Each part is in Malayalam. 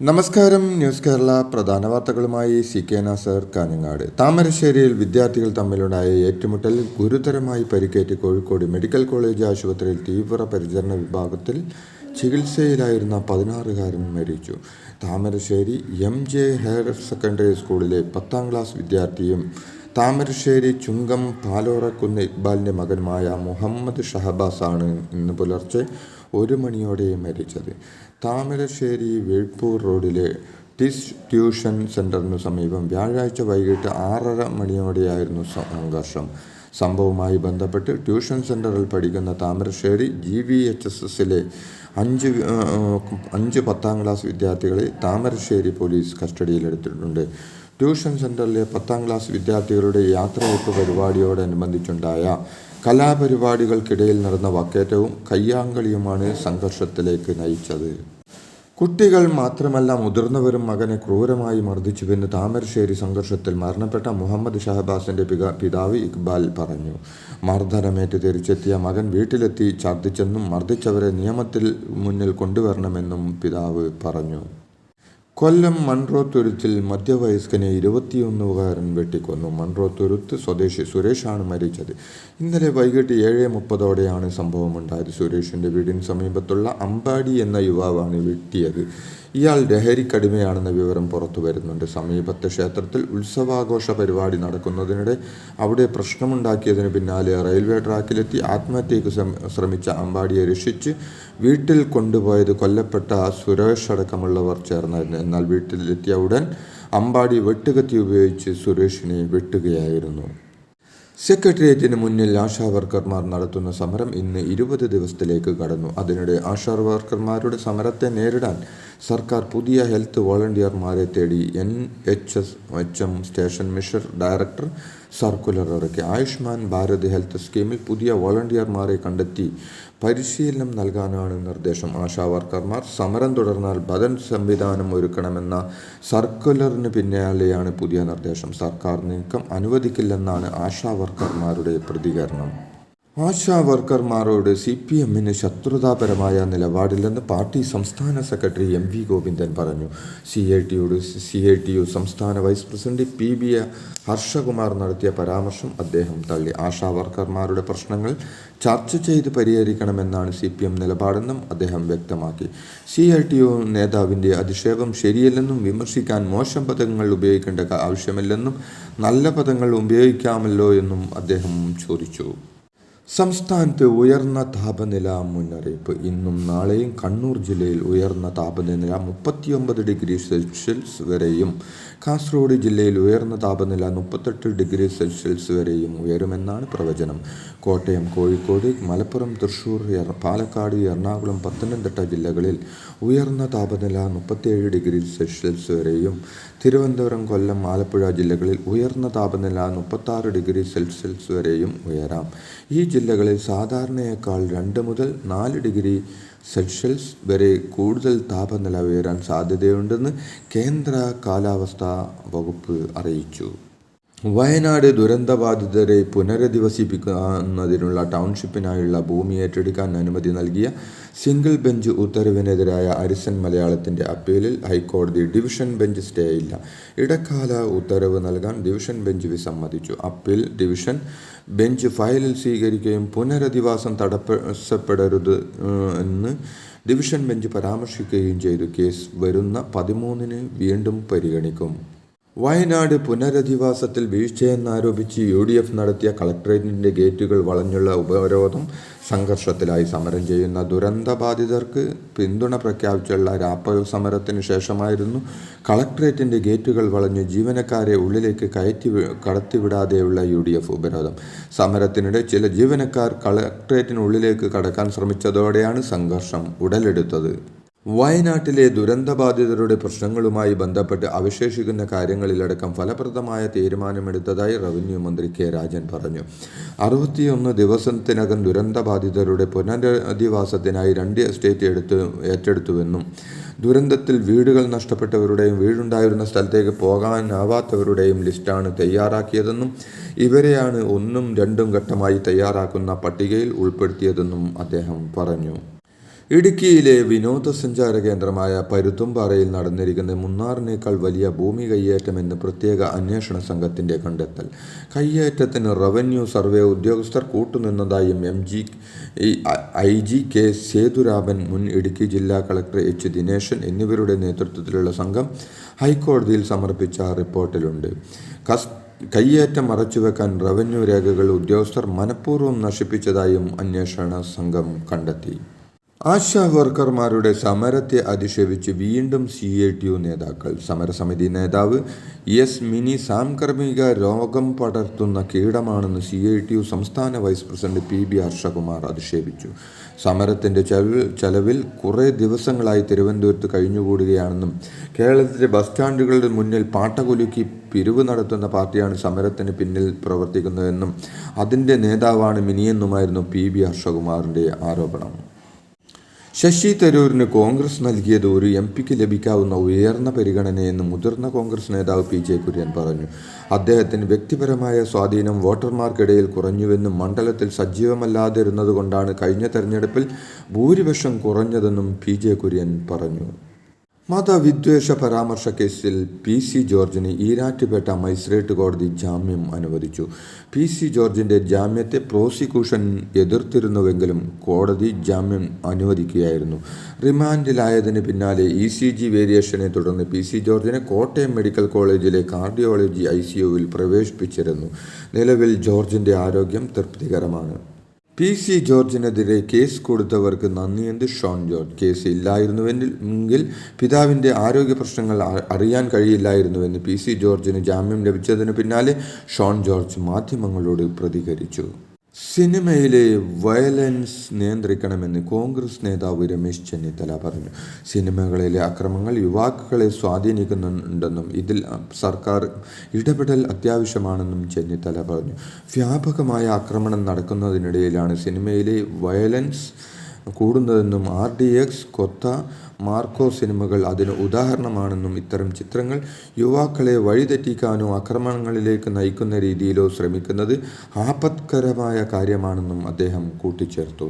നമസ്കാരം. ന്യൂസ് കേരള പ്രധാന വാർത്തകളുമായി CK നാസർ, കാഞ്ഞങ്ങാട്. താമരശ്ശേരിയിൽ വിദ്യാർത്ഥികൾ തമ്മിലുണ്ടായ ഏറ്റുമുട്ടലിൽ ഗുരുതരമായി പരിക്കേറ്റ് കോഴിക്കോട് മെഡിക്കൽ കോളേജ് ആശുപത്രിയിൽ തീവ്രപരിചരണ വിഭാഗത്തിൽ ചികിത്സയിലായിരുന്ന 16-കാരൻ മരിച്ചു. താമരശ്ശേരി MJ ഹയർ സെക്കൻഡറി സ്കൂളിലെ 10ാം ക്ലാസ് വിദ്യാർത്ഥിയും താമരശ്ശേരി ചുങ്കം പാലോറക്കുന്ന് ഇക്ബാലിൻ്റെ മകനുമായ മുഹമ്മദ് ഷഹബാസാണ് ഇന്ന് പുലർച്ചെ 1 മണിയോടെ മരിച്ചത്. താമരശ്ശേരി വേൾപൂർ റോഡിലെ ട്യൂഷൻ സെൻ്ററിനു സമീപം വ്യാഴാഴ്ച വൈകിട്ട് 6:30 മണിയോടെയായിരുന്നു സംഘർഷം. സംഭവവുമായി ബന്ധപ്പെട്ട് ട്യൂഷൻ സെൻ്ററിൽ പഠിക്കുന്ന താമരശ്ശേരി GVHSSലെ 5 10ാം ക്ലാസ് വിദ്യാർത്ഥികളെ താമരശ്ശേരി പോലീസ് കസ്റ്റഡിയിലെടുത്തിട്ടുണ്ട്. ട്യൂഷൻ സെൻ്ററിലെ 10ാം ക്ലാസ് വിദ്യാർത്ഥികളുടെ യാത്രയയപ്പ് പരിപാടിയോടനുബന്ധിച്ചുണ്ടായ കലാപരിപാടികൾക്കിടയിൽ നടന്ന വാക്കേറ്റവും കയ്യാങ്കളിയുമാണ് സംഘർഷത്തിലേക്ക് നയിച്ചത്. കുട്ടികൾ മാത്രമല്ല മുതിർന്നവരും മകനെ ക്രൂരമായി മർദ്ദിച്ചുവെന്ന് താമരശ്ശേരി സംഘർഷത്തിൽ മരണപ്പെട്ട മുഹമ്മദ് ഷഹബാസിൻ്റെ പിതാവ് ഇക്ബാൽ പറഞ്ഞു. മർദ്ദനമേറ്റ് തിരിച്ചെത്തിയ മകൻ വീട്ടിലെത്തി ഛർദ്ദിച്ചെന്നും മർദ്ദിച്ചവരെ നിയമത്തിൽ മുന്നിൽ കൊണ്ടുവരണമെന്നും പിതാവ് പറഞ്ഞു. കൊല്ലം മൺട്രോത്തുരുത്തിൽ മധ്യവയസ്കനെ 21-കാരൻ വെട്ടിക്കൊന്നു. മൺട്രോത്തുരുത്ത് സ്വദേശി സുരേഷാണ് മരിച്ചത്. ഇന്നലെ വൈകിട്ട് 7:30ഓടെയാണ് സംഭവമുണ്ടായത്. സുരേഷിൻ്റെ വീടിന് സമീപത്തുള്ള അമ്പാടി എന്ന യുവാവാണ് വെട്ടിയത്. ഇയാൾ ലഹരിക്കടിമയാണെന്ന വിവരം പുറത്തു വരുന്നുണ്ട്. സമീപത്തെ ക്ഷേത്രത്തിൽ ഉത്സവാഘോഷ പരിപാടി നടക്കുന്നതിനിടെ അവിടെ പ്രശ്നമുണ്ടാക്കിയതിന് പിന്നാലെ റെയിൽവേ ട്രാക്കിലെത്തി ആത്മഹത്യയ്ക്ക് ശ്രമിച്ച അമ്പാടിയെ രക്ഷിച്ച് വീട്ടിൽ കൊണ്ടുപോയത് കൊല്ലപ്പെട്ട സുരേഷ് അടക്കമുള്ളവർ ചേർന്നായിരുന്നു. എന്നാൽ വീട്ടിലെത്തിയ ഉടൻ അമ്പാടി വെട്ടുകത്തി ഉപയോഗിച്ച് സുരേഷിനെ വെട്ടുകയായിരുന്നു. സെക്രട്ടേറിയറ്റിന് മുന്നിൽ ആശാവർക്കർമാർ നടത്തുന്ന സമരം ഇന്ന് 20 ദിവസത്തിലേക്ക് കടന്നു. അതിനിടെ ആശാവർക്കർമാരുടെ സമരത്തെ നേരിടാൻ സർക്കാർ പുതിയ ഹെൽത്ത് വോളണ്ടിയർമാരെ തേടി NHM station mission director circular ഇറക്കി. ആയുഷ്മാൻ ഭാരത് ഹെൽത്ത് സ്കീമിൽ പുതിയ വോളണ്ടിയർമാരെ കണ്ടെത്തി പരിശീലനം നൽകാനാണ് നിർദ്ദേശം. ആശാവർക്കർമാർ സമരം തുടർന്നാൽ ബദൽ സംവിധാനം ഒരുക്കണമെന്ന സർക്കുലറിന് പിന്നാലെയാണ് പുതിയ നിർദ്ദേശം. സർക്കാർ നീക്കം അനുവദിക്കില്ലെന്നാണ് ആശാവർക്കർമാരുടെ പ്രതികരണം. ആശാവർക്കർമാരോട് CPMന് ശത്രുതാപരമായ നിലപാടില്ലെന്ന് പാർട്ടി സംസ്ഥാന സെക്രട്ടറി MV ഗോവിന്ദൻ പറഞ്ഞു. CITU സംസ്ഥാന വൈസ് പ്രസിഡന്റ് PB ഹർഷകുമാർ നടത്തിയ പരാമർശം അദ്ദേഹം തള്ളി. ആശാവർക്കർമാരുടെ പ്രശ്നങ്ങൾ ചർച്ച ചെയ്ത് പരിഹരിക്കണമെന്നാണ് CPM നിലപാടെന്നും അദ്ദേഹം വ്യക്തമാക്കി. CITU നേതാവിൻ്റെ അധിക്ഷേപം ശരിയല്ലെന്നും വിമർശിക്കാൻ മോശം പദങ്ങൾ ഉപയോഗിക്കേണ്ട ആവശ്യമില്ലെന്നും നല്ല പദങ്ങൾ ഉപയോഗിക്കാമല്ലോ എന്നും അദ്ദേഹം ചോദിച്ചു. സംസ്ഥാനത്ത് ഉയർന്ന താപനില മുന്നറിയിപ്പ്. ഇന്നും നാളെയും കണ്ണൂർ ജില്ലയിൽ ഉയർന്ന താപനില 39 ഡിഗ്രി സെൽഷ്യസ് വരെയും കാസർഗോഡ് ജില്ലയിൽ ഉയർന്ന താപനില 38 ഡിഗ്രി സെൽഷ്യസ് വരെയും ഉയരുമെന്നാണ് പ്രവചനം. കോട്ടയം, കോഴിക്കോട്, മലപ്പുറം, തൃശൂർ, പാലക്കാട്, എറണാകുളം, പത്തനംതിട്ട ജില്ലകളിൽ ഉയർന്ന താപനില 37 ഡിഗ്രി സെൽഷ്യസ് വരെയും തിരുവനന്തപുരം, കൊല്ലം, ആലപ്പുഴ ജില്ലകളിൽ ഉയർന്ന താപനില 36 ഡിഗ്രി സെൽഷ്യസ് വരെയും ഉയരാം. ഈ ജില്ലകളിൽ സാധാരണയേക്കാൾ 2 മുതൽ 4 ഡിഗ്രി സെൽഷ്യസ് വരെ കൂടുതൽ താപനില ഉയരാൻ സാധ്യതയുണ്ടെന്ന് കേന്ദ്ര കാലാവസ്ഥാ വകുപ്പ് അറിയിച്ചു. വയനാട് ദുരന്തബാധിതരെ പുനരധിവസിപ്പിക്കുന്നതിനുള്ള ടൗൺഷിപ്പിനായുള്ള ഭൂമി ഏറ്റെടുക്കാൻ അനുമതി നൽകിയ സിംഗിൾ ബെഞ്ച് ഉത്തരവിനെതിരായ അരിസൺ മലയാളത്തിൻ്റെ അപ്പീലിൽ ഹൈക്കോടതി ഡിവിഷൻ ബെഞ്ച് സ്റ്റേ ഇല്ല. ഇടക്കാല ഉത്തരവ് നൽകാൻ ഡിവിഷൻ ബെഞ്ച് വിസമ്മതിച്ചു. അപ്പീൽ ഡിവിഷൻ ബെഞ്ച് ഫയലിൽ സ്വീകരിക്കുകയും പുനരധിവാസം തടസ്സപ്പെടരുത് എന്ന് ഡിവിഷൻ ബെഞ്ച് പരാമർശിക്കുകയും ചെയ്തു. കേസ് വരുന്ന 13-ന് വീണ്ടും പരിഗണിക്കും. വയനാട് പുനരധിവാസത്തിൽ വീഴ്ചയെന്നാരോപിച്ച് UDF നടത്തിയ കളക്ടറേറ്റിൻ്റെ ഗേറ്റുകൾ വളഞ്ഞുള്ള ഉപരോധം സംഘർഷത്തിലായി. സമരം ചെയ്യുന്ന ദുരന്തബാധിതർക്ക് പിന്തുണ പ്രഖ്യാപിച്ചുള്ള രാപ്പകൽ സമരത്തിന് ശേഷമായിരുന്നു കളക്ടറേറ്റിൻ്റെ ഗേറ്റുകൾ വളഞ്ഞ് ജീവനക്കാരെ ഉള്ളിലേക്ക് കടത്തിവിടാതെയുള്ള UDF ഉപരോധം. സമരത്തിനിടെ ചില ജീവനക്കാർ കളക്ടറേറ്റിനുള്ളിലേക്ക് കടക്കാൻ ശ്രമിച്ചതോടെയാണ് സംഘർഷം ഉടലെടുത്തത്. വയനാട്ടിലെ ദുരന്തബാധിതരുടെ പ്രശ്നങ്ങളുമായി ബന്ധപ്പെട്ട് അവശേഷിക്കുന്ന കാര്യങ്ങളിലടക്കം ഫലപ്രദമായ തീരുമാനമെടുത്തതായി റവന്യൂ മന്ത്രി K രാജൻ പറഞ്ഞു. 61 ദിവസത്തിനകം ദുരന്തബാധിതരുടെ പുനരധിവാസത്തിനായി 2 എസ്റ്റേറ്റ് ഏറ്റെടുത്തുവെന്നും ദുരന്തത്തിൽ വീടുകൾ നഷ്ടപ്പെട്ടവരുടെയും വീടുണ്ടായിരുന്ന സ്ഥലത്തേക്ക് പോകാനാവാത്തവരുടെയും ലിസ്റ്റാണ് തയ്യാറാക്കിയതെന്നും ഇവരെയാണ് 1ഉം 2ഉം ഘട്ടമായി തയ്യാറാക്കുന്ന പട്ടികയിൽ ഉൾപ്പെടുത്തിയതെന്നും അദ്ദേഹം പറഞ്ഞു. ഇടുക്കിയിലെ വിനോദസഞ്ചാര കേന്ദ്രമായ പരുത്തുംപാറയിൽ നടന്നിരിക്കുന്ന മുന്നാറിനേക്കാൾ വലിയ ഭൂമി കയ്യേറ്റമെന്ന് പ്രത്യേക അന്വേഷണ സംഘത്തിന്റെ കണ്ടെത്തൽ. കയ്യേറ്റത്തിന് റവന്യൂ സർവേ ഉദ്യോഗസ്ഥർ കൂട്ടുനിന്നതായും IG കെ സേതുരാമൻ, മുൻ ഇടുക്കി ജില്ലാ കളക്ടർ H ദിനേശൻ എന്നിവരുടെ നേതൃത്വത്തിലുള്ള സംഘം ഹൈക്കോടതിയിൽ സമർപ്പിച്ച റിപ്പോർട്ടിലുണ്ട്. കയ്യേറ്റം മറച്ചുവെക്കാൻ റവന്യൂ രേഖകൾ ഉദ്യോഗസ്ഥർ മനഃപൂർവ്വം നശിപ്പിച്ചതായും അന്വേഷണ സംഘം കണ്ടെത്തി. ആശാ വർക്കർമാരുടെ സമരത്തെ അധിക്ഷേപിച്ച് വീണ്ടും CITU നേതാക്കൾ. സമരസമിതി നേതാവ് S മിനി സാംക്രമിക രോഗം പടർത്തുന്ന കീടമാണെന്ന് CITU സംസ്ഥാന വൈസ് പ്രസിഡന്റ് PB ഹർഷകുമാർ അധിക്ഷേപിച്ചു. സമരത്തിന്റെ ചെലവിൽ കുറേ ദിവസങ്ങളായി തിരുവനന്തപുരത്ത് കഴിഞ്ഞുകൂടുകയാണെന്നും കേരളത്തിലെ ബസ് സ്റ്റാൻഡുകളുടെ മുന്നിൽ പാട്ടകുലുക്കി പിരിവ് നടത്തുന്ന പാർട്ടിയാണ് സമരത്തിന് പിന്നിൽ പ്രവർത്തിക്കുന്നതെന്നും അതിന്റെ നേതാവാണ് മിനിയെന്നുമായിരുന്നു PB ഹർഷകുമാറിന്റെ ആരോപണം. ശശി തരൂരിന് കോൺഗ്രസ് നൽകിയത് ഒരു MP ലഭിക്കാവുന്ന ഉയർന്ന പരിഗണനയെന്ന് മുതിർന്ന കോൺഗ്രസ് നേതാവ് PJ കുര്യൻ പറഞ്ഞു. അദ്ദേഹത്തിന് വ്യക്തിപരമായ സ്വാധീനം വോട്ടർമാർക്കിടയിൽ കുറഞ്ഞുവെന്നും മണ്ഡലത്തിൽ സജീവമല്ലാതിരുന്നതുകൊണ്ടാണ് കഴിഞ്ഞ തെരഞ്ഞെടുപ്പിൽ ഭൂരിപക്ഷം കുറഞ്ഞതെന്നും PJ കുര്യൻ പറഞ്ഞു. മതവിദ്വേഷ പരാമർശ കേസിൽ PC ജോർജിന് ഈരാറ്റുപേട്ട മജിസ്ട്രേറ്റ് കോടതി ജാമ്യം അനുവദിച്ചു. PC ജോർജിന്റെ ജാമ്യത്തെ പ്രോസിക്യൂഷൻ എതിർത്തിരുന്നുവെങ്കിലും കോടതി ജാമ്യം അനുവദിക്കുകയായിരുന്നു. റിമാൻഡിലായതിന് പിന്നാലെ ECG വേരിയേഷനെ തുടർന്ന് PC ജോർജിനെ കോട്ടയം മെഡിക്കൽ കോളേജിലെ കാർഡിയോളജി ICUവിൽ പ്രവേശിപ്പിച്ചിരുന്നു. നിലവിൽ ജോർജിന്റെ ആരോഗ്യം തൃപ്തികരമാണ്. PC ജോർജിനെതിരെ കേസ് കൊടുത്തവർക്ക് നന്ദിയെന്ന് ഷോൺ ജോർജ്. കേസ് ഇല്ലായിരുന്നുവെങ്കിൽ പിതാവിൻ്റെ ആരോഗ്യ പ്രശ്നങ്ങൾ അറിയാൻ കഴിയില്ലായിരുന്നുവെന്ന് PC ജോർജിന് ജാമ്യം ലഭിച്ചതിനു പിന്നാലെ ഷോൺ ജോർജ് മാധ്യമങ്ങളോട് പ്രതികരിച്ചു. സിനിമയിലെ വയലൻസ് നിയന്ത്രിക്കണമെന്ന് കോൺഗ്രസ് നേതാവ് രമേശ് ചെന്നിത്തല പറഞ്ഞു. സിനിമകളിലെ അക്രമങ്ങൾ യുവാക്കളെ സ്വാധീനിക്കുന്നുണ്ടെന്നും ഇതിൽ സർക്കാർ ഇടപെടൽ അത്യാവശ്യമാണെന്നും ചെന്നിത്തല പറഞ്ഞു. വ്യാപകമായ ആക്രമണം നടക്കുന്നതിനിടയിലാണ് സിനിമയിലെ വയലൻസ് കൂടുന്നതെന്നും RDX, കൊത്ത, മാർക്കോ സിനിമകൾ അതിന് ഉദാഹരണമാണെന്നും ഇത്തരം ചിത്രങ്ങൾ യുവാക്കളെ വഴിതെറ്റിക്കാനോ ആക്രമണങ്ങളിലേക്ക് നയിക്കുന്ന രീതിയിലോ ശ്രമിക്കുന്നത് ആപത്കരമായ കാര്യമാണെന്നും അദ്ദേഹം കൂട്ടിച്ചേർത്തു.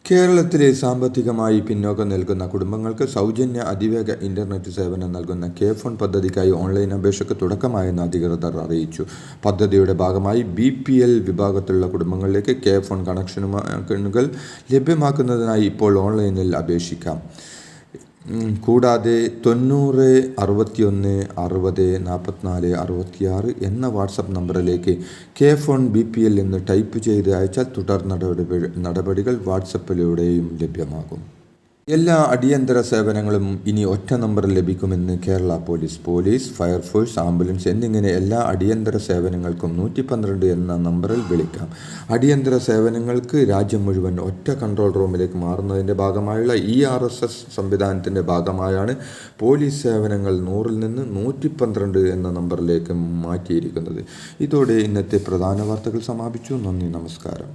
കേരളത്തിലെ സാമ്പത്തികമായി പിന്നോക്കം നിൽക്കുന്ന കുടുംബങ്ങൾക്ക് സൗജന്യ അതിവേഗ ഇന്റർനെറ്റ് സേവനം നൽകുന്ന കെ-ഫോൺ പദ്ധതിക്കായി ഓൺലൈൻ അപേക്ഷയ്ക്ക് തുടക്കമായെന്ന് അധികൃതർ അറിയിച്ചു. പദ്ധതിയുടെ ഭാഗമായി BPL വിഭാഗത്തിലുള്ള കുടുംബങ്ങളിലേക്ക് കെ-ഫോൺ കണക്ഷനുകൾ ലഭ്യമാക്കുന്നതിനായി ഇപ്പോൾ ഓൺലൈനിൽ അപേക്ഷിക്കാം. കൂടാതെ 90 61 60 44 66 എന്ന വാട്സപ്പ് നമ്പറിലേക്ക് കെ-ഫോൺ BPL എന്ന് ടൈപ്പ് ചെയ്ത് അയച്ചാൽ തുടർ നടപടികൾ വാട്സപ്പിലൂടെയും ലഭ്യമാകും. എല്ലാ അടിയന്തര സേവനങ്ങളും ഇനി ഒറ്റ നമ്പറിൽ ലഭിക്കുമെന്ന് കേരള പോലീസ്, ഫയർഫോഴ്സ്, ആംബുലൻസ് എന്നിങ്ങനെ എല്ലാ അടിയന്തര സേവനങ്ങൾക്കും 112 എന്ന നമ്പറിൽ വിളിക്കാം. അടിയന്തര സേവനങ്ങൾക്ക് രാജ്യം മുഴുവൻ ഒറ്റ കൺട്രോൾ റൂമിലേക്ക് മാറുന്നതിൻ്റെ ഭാഗമായുള്ള ERSS സംവിധാനത്തിൻ്റെ ഭാഗമായാണ് പോലീസ് സേവനങ്ങൾ 100-ൽ നിന്ന് 112 എന്ന നമ്പറിലേക്ക് മാറ്റിയിരിക്കുന്നത്. ഇതോടെ ഇന്നത്തെ പ്രധാന വാർത്തകൾ സമാപിച്ചു. നന്ദി, നമസ്കാരം.